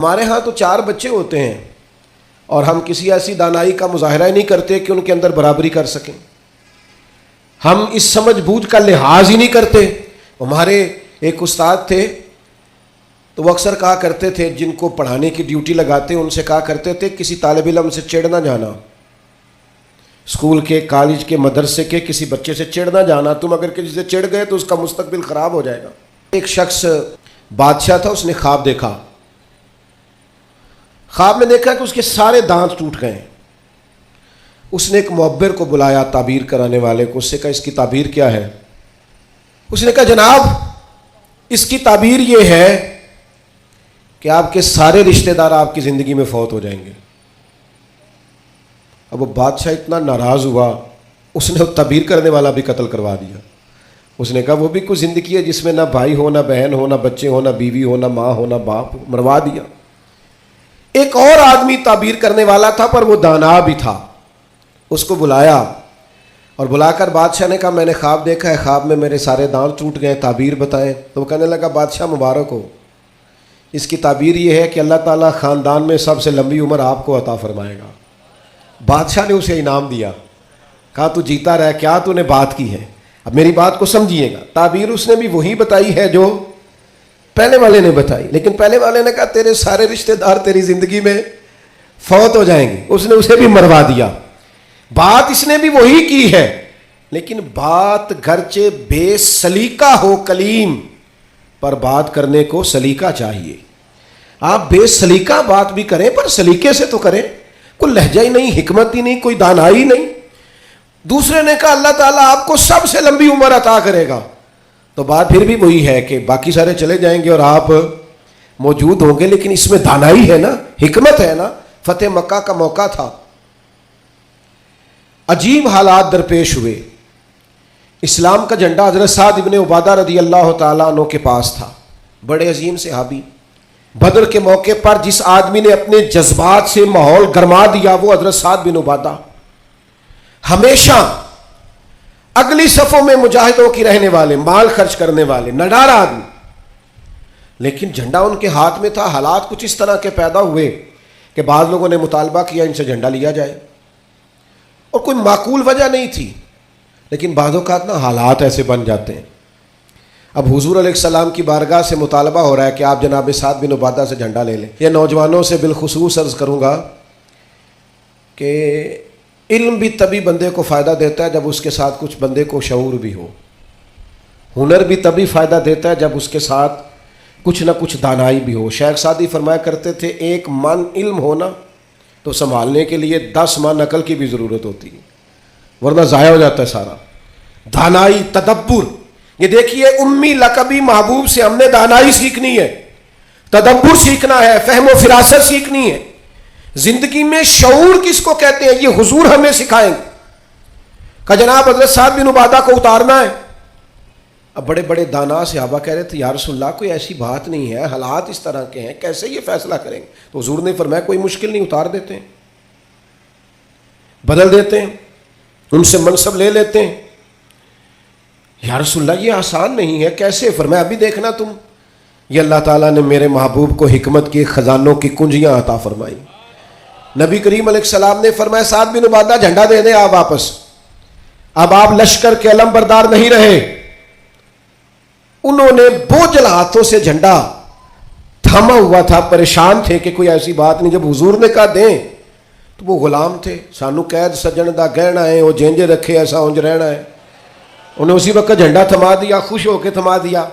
ہمارے ہاں تو 4 بچے ہوتے ہیں اور ہم کسی ایسی دانائی کا مظاہرہ ہی نہیں کرتے کہ ان کے اندر برابری کر سکیں. ہم اس سمجھ بوجھ کا لحاظ ہی نہیں کرتے. ہمارے ایک استاد تھے تو وہ اکثر کہا کرتے تھے، جن کو پڑھانے کی ڈیوٹی لگاتے ان سے کہا کرتے تھے کسی طالب علم سے چڑ نہ جانا، اسکول کے، کالج کے، مدرسے کے کسی بچے سے چڑ نہ جانا. تم اگر کسی سے چڑ گئے تو اس کا مستقبل خراب ہو جائے گا. ایک شخص بادشاہ تھا، اس نے خواب دیکھا. خواب میں دیکھا کہ اس کے سارے دانت ٹوٹ گئے. اس نے ایک معبر کو بلایا، تعبیر کرانے والے کو. اس سے کہا اس کی تعبیر کیا ہے؟ اس نے کہا جناب اس کی تعبیر یہ ہے کہ آپ کے سارے رشتہ دار آپ کی زندگی میں فوت ہو جائیں گے. اب وہ بادشاہ اتنا ناراض ہوا، اس نے تعبیر کرنے والا بھی قتل کروا دیا. اس نے کہا وہ بھی کوئی زندگی ہے جس میں نہ بھائی ہو، نہ بہن ہو، نہ بچے ہو، نہ بیوی ہو، نہ ماں ہو، نہ باپ ہو، مروا دیا. ایک اور آدمی تعبیر کرنے والا تھا پر وہ دانا بھی تھا. اس کو بلایا اور بلا کر بادشاہ نے کہا میں نے خواب دیکھا ہے، خواب میں میرے سارے دانت ٹوٹ گئے، تعبیر بتائیں. تو وہ کہنے لگا بادشاہ مبارک ہو، اس کی تعبیر یہ ہے کہ اللہ تعالیٰ خاندان میں سب سے لمبی عمر آپ کو عطا فرمائے گا. بادشاہ نے اسے انعام دیا، کہا تو جیتا رہ، کیا تو نے بات کی ہے. اب میری بات کو سمجھیے گا، تعبیر اس نے بھی وہی بتائی ہے جو پہلے والے نے بتائی، لیکن پہلے والے نے کہا تیرے سارے رشتہ دار تیری زندگی میں فوت ہو جائیں گے. اس نے اسے بھی مروا دیا. بات اس نے بھی وہی کی ہے، لیکن بات گرچہ بے سلیقہ ہو کلیم، پر بات کرنے کو سلیقہ چاہیے. آپ بے سلیقہ بات بھی کریں پر سلیقے سے تو کریں. کوئی لہجہ ہی نہیں، حکمت ہی نہیں، کوئی دانائی نہیں. دوسرے نے کہا اللہ تعالیٰ آپ کو سب سے لمبی عمر عطا کرے گا. تو بات پھر بھی وہی ہے کہ باقی سارے چلے جائیں گے اور آپ موجود ہوں گے، لیکن اس میں دانائی ہے نا، حکمت ہے نا. فتح مکہ کا موقع تھا، عجیب حالات درپیش ہوئے. اسلام کا جھنڈا حضرت سعد ابن عبادہ رضی اللہ تعالیٰ عنہ کے پاس تھا، بڑے عظیم صحابی. بدر کے موقع پر جس آدمی نے اپنے جذبات سے ماحول گرما دیا وہ حضرت سعد بن عبادہ. ہمیشہ اگلی صفوں میں مجاہدوں کی رہنے والے، مال خرچ کرنے والے، نڈار آدمی. لیکن جھنڈا ان کے ہاتھ میں تھا. حالات کچھ اس طرح کے پیدا ہوئے کہ بعض لوگوں نے مطالبہ کیا ان سے جھنڈا لیا جائے، اور کوئی معقول وجہ نہیں تھی، لیکن بعض اوقات نا حالات ایسے بن جاتے ہیں. اب حضور علیہ السلام کی بارگاہ سے مطالبہ ہو رہا ہے کہ آپ جناب سعد بن عبادہ سے جھنڈا لے لیں. یہ نوجوانوں سے بالخصوص عرض کروں گا کہ علم بھی تبھی بندے کو فائدہ دیتا ہے جب اس کے ساتھ کچھ بندے کو شعور بھی ہو. ہنر بھی تبھی فائدہ دیتا ہے جب اس کے ساتھ کچھ نہ کچھ دانائی بھی ہو. شیخ سعدی فرمایا کرتے تھے 1 من علم ہونا تو سنبھالنے کے لیے 10 من عقل کی بھی ضرورت ہوتی ہے، ورنہ ضائع ہو جاتا ہے سارا. دانائی، تدبر. یہ دیکھیے امی لقبی محبوب سے ہم نے دانائی سیکھنی ہے، تدبر سیکھنا ہے، فہم و فراست سیکھنی ہے. زندگی میں شعور کس کو کہتے ہیں یہ حضور ہمیں سکھائیں گے. کہ جناب حضرت سعد بن عبادہ کو اتارنا ہے. اب بڑے بڑے دانا صحابہ کہہ رہے تھے یا رسول اللہ کوئی ایسی بات نہیں ہے، حالات اس طرح کے ہیں، کیسے یہ فیصلہ کریں گے. تو حضور نے فرمایا کوئی مشکل نہیں، اتار دیتے ہیں، بدل دیتے ہیں، ان سے منصب لے لیتے ہیں. یا رسول اللہ یہ آسان نہیں ہے، کیسے؟ فرمایا ابھی دیکھنا تم. یہ اللہ تعالیٰ نے میرے محبوب کو حکمت کی خزانوں کی کنجیاں عطا فرمائی. نبی کریم علیہ السلام نے فرمایا سعد بن عبادہ جھنڈا دے دیں آپ واپس. اب آپ لشکر کے علم بردار نہیں رہے. انہوں نے بوجھل ہاتھوں سے جھنڈا تھاما ہوا تھا، پریشان تھے کہ کوئی ایسی بات نہیں. جب حضور نے کہا دیں تو وہ غلام تھے. سانو قید سجن دا گہنا ہے، وہ جینجے رکھے ایسا اونج رہنا ہے. انہیں اسی وقت جھنڈا تھما دیا، خوش ہو کے تھما دیا.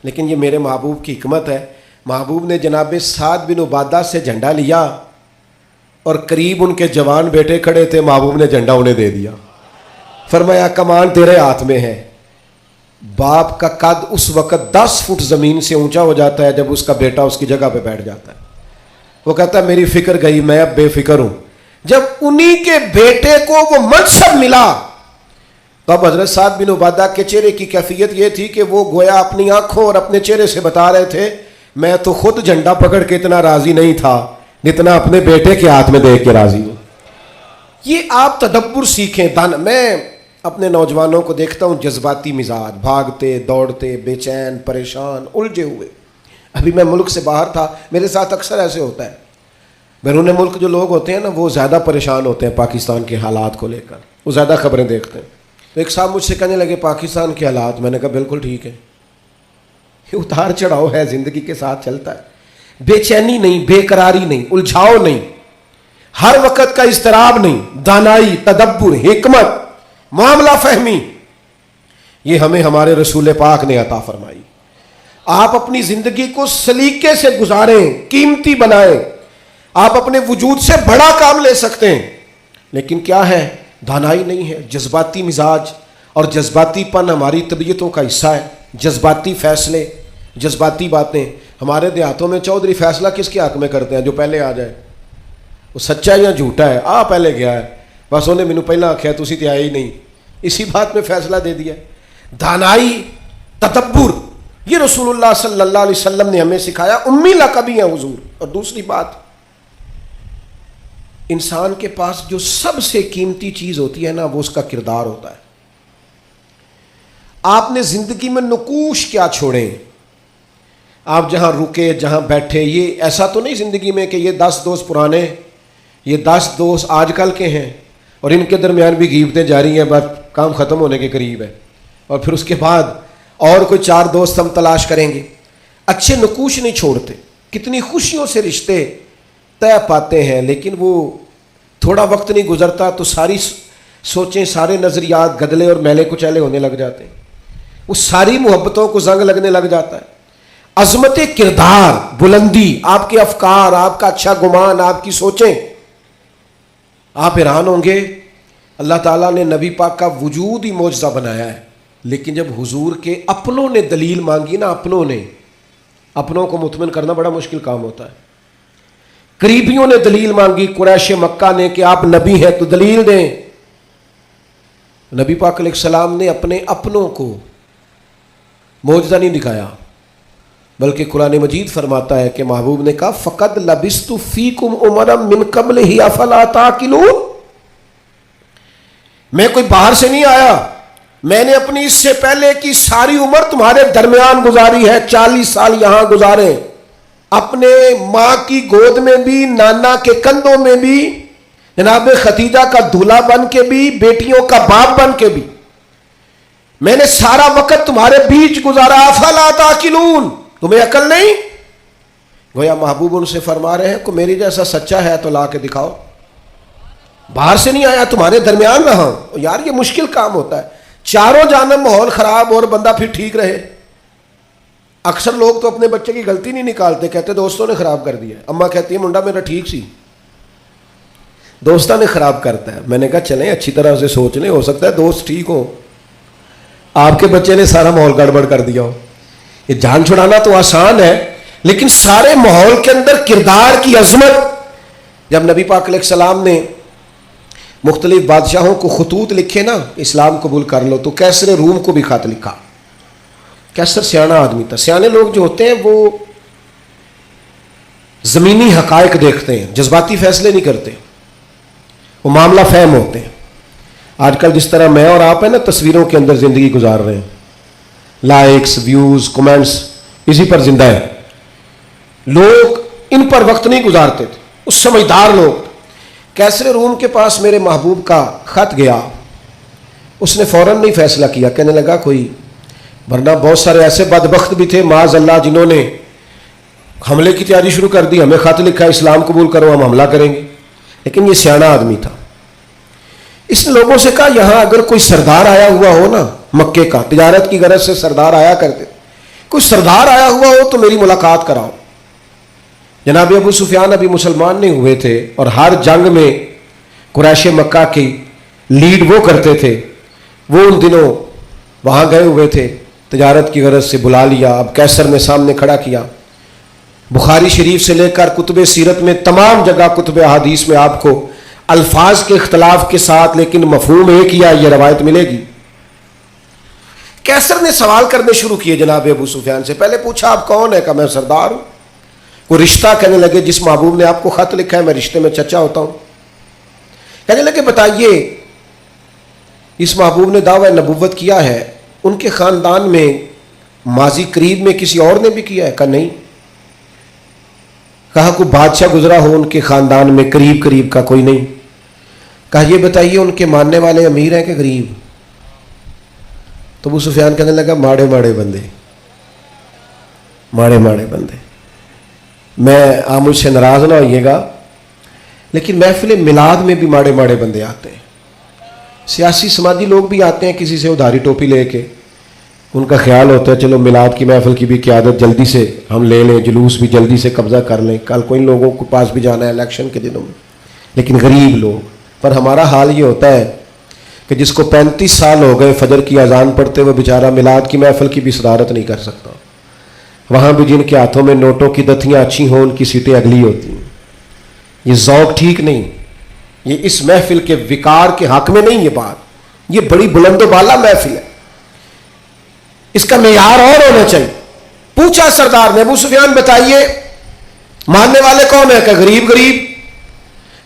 لیکن یہ میرے محبوب کی حکمت ہے. محبوب نے جناب سعد بن عبادہ سے جھنڈا لیا اور قریب ان کے جوان بیٹے کھڑے تھے، محبوب نے جھنڈا انہیں دے دیا. فرمایا کمان تیرے ہاتھ میں ہے. باپ کا قد اس وقت 10 فٹ زمین سے اونچا ہو جاتا ہے جب اس کا بیٹا اس کی جگہ پہ بیٹھ جاتا ہے. وہ کہتا ہے میری فکر گئی، میں اب بے فکر ہوں. جب انہی کے بیٹے کو وہ منصب ملا تو اب حضرت سعد بن عبادہ کے چہرے کی کیفیت یہ تھی کہ وہ گویا اپنی آنکھوں اور اپنے چہرے سے بتا رہے تھے میں تو خود جھنڈا پکڑ کے اتنا راضی نہیں تھا جتنا اپنے بیٹے کے ہاتھ میں دیکھ کے راضی ہوں. یہ آپ تدبر سیکھیں. میں اپنے نوجوانوں کو دیکھتا ہوں جذباتی مزاج، بھاگتے دوڑتے، بے چین، پریشان، الجھے ہوئے. ابھی میں ملک سے باہر تھا، میرے ساتھ اکثر ایسے ہوتا ہے، بیرون ملک جو لوگ ہوتے ہیں نا وہ زیادہ پریشان ہوتے ہیں پاکستان کے حالات کو لے کر، وہ زیادہ خبریں دیکھتے ہیں. تو ایک صاحب مجھ سے کہنے لگے پاکستان کے حالات، میں نے کہا بالکل ٹھیک ہے، یہ اتار چڑھاؤ ہے، زندگی کے ساتھ چلتا ہے، بے چینی نہیں، بے قراری نہیں، الجھاؤ نہیں، ہر وقت کا اضطراب نہیں، دانائی، تدبر، حکمت، معاملہ فہمی، یہ ہمیں ہمارے رسول پاک نے عطا فرمائی. آپ اپنی زندگی کو سلیقے سے گزاریں، قیمتی بنائیں. آپ اپنے وجود سے بڑا کام لے سکتے ہیں، لیکن کیا ہے، دانائی نہیں ہے، جذباتی مزاج اور جذباتی پن ہماری طبیعتوں کا حصہ ہے. جذباتی فیصلے، جذباتی باتیں. ہمارے دیہاتوں میں چودھری فیصلہ کس کے حق میں کرتے ہیں؟ جو پہلے آ جائے، وہ سچا ہے یا جھوٹا ہے، پہلے گیا ہے، بس انہیں مینوں پہلا آخیا تسی تے آئے ہی نہیں، اسی بات میں فیصلہ دے دیا. دانائی، تدبر، یہ رسول اللہ صلی اللہ علیہ وسلم نے ہمیں سکھایا. امی لقبی ہیں حضور. اور دوسری بات، انسان کے پاس جو سب سے قیمتی چیز ہوتی ہے نا، وہ اس کا کردار ہوتا ہے. آپ نے زندگی میں نقوش کیا چھوڑے، آپ جہاں رکے، جہاں بیٹھے، یہ ایسا تو نہیں زندگی میں کہ یہ 10 دوست پرانے، یہ 10 دوست آج کل کے ہیں اور ان کے درمیان بھی غیبتیں جاری ہیں، بس کام ختم ہونے کے قریب ہے، اور پھر اس کے بعد اور کوئی 4 دوست ہم تلاش کریں گے. اچھے نقوش نہیں چھوڑتے. کتنی خوشیوں سے رشتے طے پاتے ہیں، لیکن وہ تھوڑا وقت نہیں گزرتا تو ساری سوچیں، سارے نظریات گدلے اور میلے کچیلے ہونے لگ جاتے ہیں. وہ ساری محبتوں کو زنگ لگنے لگ جاتا ہے. عظمت کردار، بلندی، آپ کے افکار، آپ کا اچھا گمان، آپ کی سوچیں، آپ حیران ہوں گے. اللہ تعالیٰ نے نبی پاک کا وجود ہی معجزہ بنایا ہے، لیکن جب حضور کے اپنوں نے دلیل مانگی نا، اپنوں کو مطمئن کرنا بڑا مشکل کام ہوتا ہے. قریبیوں نے دلیل مانگی، قریش مکہ نے، کہ آپ نبی ہیں تو دلیل دیں. نبی پاک علیہ السلام نے اپنے اپنوں کو معجزہ نہیں دکھایا، بلکہ قرآن مجید فرماتا ہے کہ محبوب نے کہا فقد لبثت فیکم عمرا من قبلہ افلا تعقلون. میں کوئی باہر سے نہیں آیا، میں نے اپنی اس سے پہلے کی ساری عمر تمہارے درمیان گزاری ہے. 40 سال یہاں گزارے، اپنے ماں کی گود میں بھی، نانا کے کندھوں میں بھی، جناب ختیجہ کا دولہا بن کے بھی، بیٹیوں کا باپ بن کے بھی. میں نے سارا وقت تمہارے بیچ گزارا. افلا تعقلون، تمہیں عقل نہیں؟ گویا محبوب ان سے فرما رہے ہیں کہ میری جیسا سچا ہے تو لا کے دکھاؤ. باہر سے نہیں آیا، تمہارے درمیان رہا. یار یہ مشکل کام ہوتا ہے، چاروں جانب ماحول خراب اور بندہ پھر ٹھیک رہے. اکثر لوگ تو اپنے بچے کی غلطی نہیں نکالتے، کہتے دوستوں نے خراب کر دیا. اماں کہتی ہے منڈا میرا ٹھیک سی، دوستوں نے خراب کرتا ہے. میں نے کہا چلیں اچھی طرح سے سوچ لیں، ہو سکتا ہے دوست ٹھیک ہو، آپ کے بچے نے سارا ماحول گڑبڑ کر دیا ہو. یہ جان چھڑانا تو آسان ہے، لیکن سارے ماحول کے اندر کردار کی عظمت. جب نبی پاک علیہ السلام نے مختلف بادشاہوں کو خطوط لکھے نا، اسلام قبول کر لو، تو کیسر روم کو بھی خط لکھا. کیسر سیانا آدمی تھا. سیانے لوگ جو ہوتے ہیں وہ زمینی حقائق دیکھتے ہیں، جذباتی فیصلے نہیں کرتے، وہ معاملہ فہم ہوتے ہیں. آج کل جس طرح میں اور آپ ہیں نا تصویروں کے اندر زندگی گزار رہے ہیں، لائکس، ویوز، کمنٹس، اسی پر زندہ ہے. لوگ ان پر وقت نہیں گزارتے تھے، اس سمجھدار لوگ. کیسر روم کے پاس میرے محبوب کا خط گیا، اس نے فوراً نہیں فیصلہ کیا، کہنے لگا کوئی، ورنہ بہت سارے ایسے بدبخت بھی تھے معاذ اللہ جنہوں نے حملے کی تیاری شروع کر دی. ہمیں خط لکھا اسلام قبول کرو، ہم حملہ کریں گے. لیکن یہ سیانا آدمی تھا. اس نے لوگوں سے کہا یہاں اگر کوئی سردار آیا ہوا ہو نا، مکے کا تجارت کی غرض سے سردار آیا کرتے، کوئی سردار آیا ہوا ہو تو میری ملاقات کراؤ. جناب ابو سفیان ابھی مسلمان نہیں ہوئے تھے اور ہر جنگ میں قریش مکہ کی لیڈ وہ کرتے تھے. وہ ان دنوں وہاں گئے ہوئے تھے، تجارت کی غرض سے بلا لیا. اب کیسر نے سامنے کھڑا کیا. بخاری شریف سے لے کر کتب سیرت میں تمام جگہ کتب احادیث میں آپ کو الفاظ کے اختلاف کے ساتھ لیکن مفہوم ایک ہی یہ روایت ملے گی. کیسر نے سوال کرنے شروع کیے جناب ابو سفیان سے. پہلے پوچھا آپ کون ہے؟ کہ میں سردار ہوں. کوئی رشتہ؟ کہنے لگے جس محبوب نے آپ کو خط لکھا ہے میں رشتے میں چچا ہوتا ہوں. کہنے لگے بتائیے اس محبوب نے دعوی نبوت کیا ہے، ان کے خاندان میں ماضی قریب میں کسی اور نے بھی کیا ہے؟ کہا نہیں. کہا کوئی بادشاہ گزرا ہو ان کے خاندان میں قریب قریب کا؟ کوئی نہیں۔ کہا یہ بتائیے ان کے ماننے والے امیر ہیں کہ غریب؟ تو ابو سفیان کہنے لگا ماڑے ماڑے بندے، ماڑے ماڑے بندے۔ میں آپ مجھ سے ناراض نہ ہوئیے گا، لیکن محفل میلاد میں بھی ماڑے ماڑے بندے آتے ہیں، سیاسی سماجی لوگ بھی آتے ہیں کسی سے ادھاری ٹوپی لے کے، ان کا خیال ہوتا ہے چلو میلاد کی محفل کی بھی قیادت جلدی سے ہم لے لیں، جلوس بھی جلدی سے قبضہ کر لیں، کل کوئی لوگوں کے پاس بھی جانا ہے الیکشن کے دنوں میں۔ لیکن غریب لوگ، پر ہمارا حال یہ ہوتا ہے کہ جس کو 35 سال ہو گئے فجر کی اذان پڑھتے ہوئے بیچارہ میلاد کی محفل کی بھی صدارت نہیں کر سکتا، وہاں بھی جن کے ہاتھوں میں نوٹوں کی دتیاں اچھی ہوں ان کی سیٹیں اگلی ہوتی ہیں۔ یہ ذوق ٹھیک نہیں، یہ اس محفل کے وقار کے حق میں نہیں، یہ بات، یہ بڑی بلند و بالا محفل ہے، اس کا معیار اور ہونا چاہیے۔ پوچھا سردار نے ابو سفیان بتائیے ماننے والے کون ہیں؟ کہ غریب غریب۔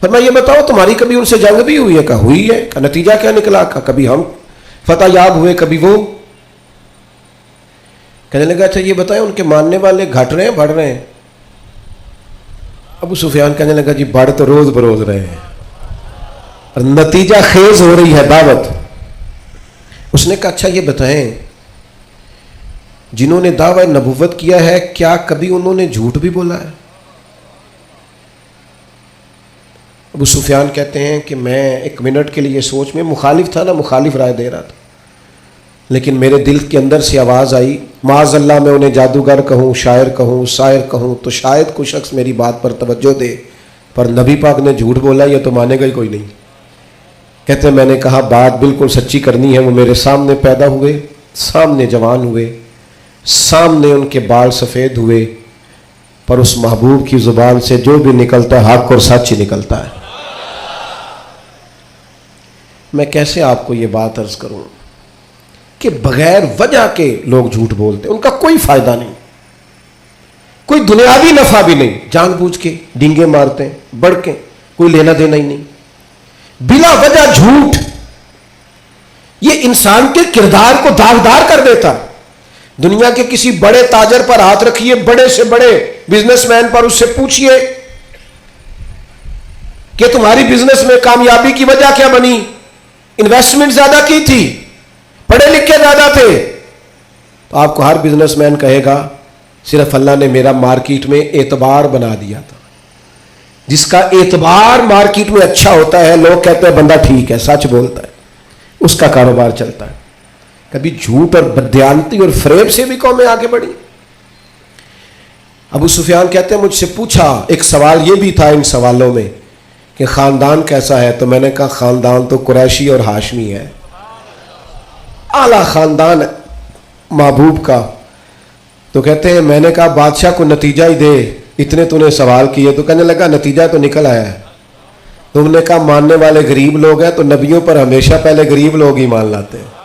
فرمایا یہ بتاؤ تمہاری کبھی ان سے جنگ بھی ہوئی ہے؟ کہ ہوئی ہے۔ کہ نتیجہ کیا نکلا؟ کہ کبھی ہم فتح یاب ہوئے کبھی وہ۔ کہنے لگا اچھا یہ بتائیں ان کے ماننے والے گھٹ رہے ہیں بڑھ رہے ہیں؟ ابو سفیان کہنے لگا جی بڑھ تو روز بروز رہے ہیں اور نتیجہ خیز ہو رہی ہے دعوت۔ اس نے کہا اچھا یہ بتائیں جنہوں نے دعوی نبوت کیا ہے کیا کبھی انہوں نے جھوٹ بھی بولا ہے؟ ابو سفیان کہتے ہیں کہ میں ایک منٹ کے لیے سوچ میں مخالف تھا نا، مخالف رائے دے رہا تھا، لیکن میرے دل کے اندر سے آواز آئی معاذ اللہ میں انہیں جادوگر کہوں، شاعر کہوں، شاعر کہوں تو شاید کوئی شخص میری بات پر توجہ دے، پر نبی پاک نے جھوٹ بولا یہ تو مانے گا ہی کوئی نہیں۔ کہتے ہیں میں نے کہا بات بالکل سچی کرنی ہے۔ وہ میرے سامنے پیدا ہوئے، سامنے جوان ہوئے، سامنے ان کے بال سفید ہوئے، پر اس محبوب کی زبان سے جو بھی نکلتا ہے حق اور سچ ہی نکلتا ہے۔ میں کیسے آپ کو یہ بات عرض کروں کہ بغیر وجہ کے لوگ جھوٹ بولتے، ان کا کوئی فائدہ نہیں، کوئی دنیاوی نفع بھی نہیں، جان بوجھ کے ڈینگے مارتے ہیں، بڑھ کے کوئی لینا دینا ہی نہیں، بلا وجہ جھوٹ یہ انسان کے کردار کو داغدار کر دیتا۔ دنیا کے کسی بڑے تاجر پر ہاتھ رکھیے، بڑے سے بڑے بزنس مین پر، اس سے پوچھئے کہ تمہاری بزنس میں کامیابی کی وجہ کیا بنی؟ انویسٹمنٹ زیادہ کی تھی، پڑھے لکھے زیادہ تھے؟ تو آپ کو ہر بزنس مین کہے گا صرف اللہ نے میرا مارکیٹ میں اعتبار بنا دیا تھا۔ جس کا اعتبار مارکیٹ میں اچھا ہوتا ہے لوگ کہتے ہیں بندہ ٹھیک ہے، سچ بولتا ہے، اس کا کاروبار چلتا ہے۔ کبھی جھوٹ اور بددیانتی اور فریب سے بھی قومیں آگے بڑھی۔ ابو سفیان کہتے ہیں مجھ سے پوچھا، ایک سوال یہ بھی تھا ان سوالوں میں کہ خاندان کیسا ہے؟ تو میں نے کہا خاندان تو قریشی اور ہاشمی ہے، اعلیٰ خاندان محبوب کا۔ تو کہتے ہیں میں نے کہا بادشاہ کو نتیجہ ہی دے، اتنے تو نے سوال کیے۔ تو کہنے لگا نتیجہ تو نکل آیا ہے۔ تم نے کہا ماننے والے غریب لوگ ہیں، تو نبیوں پر ہمیشہ پہلے غریب لوگ ہی مان لاتے ہیں۔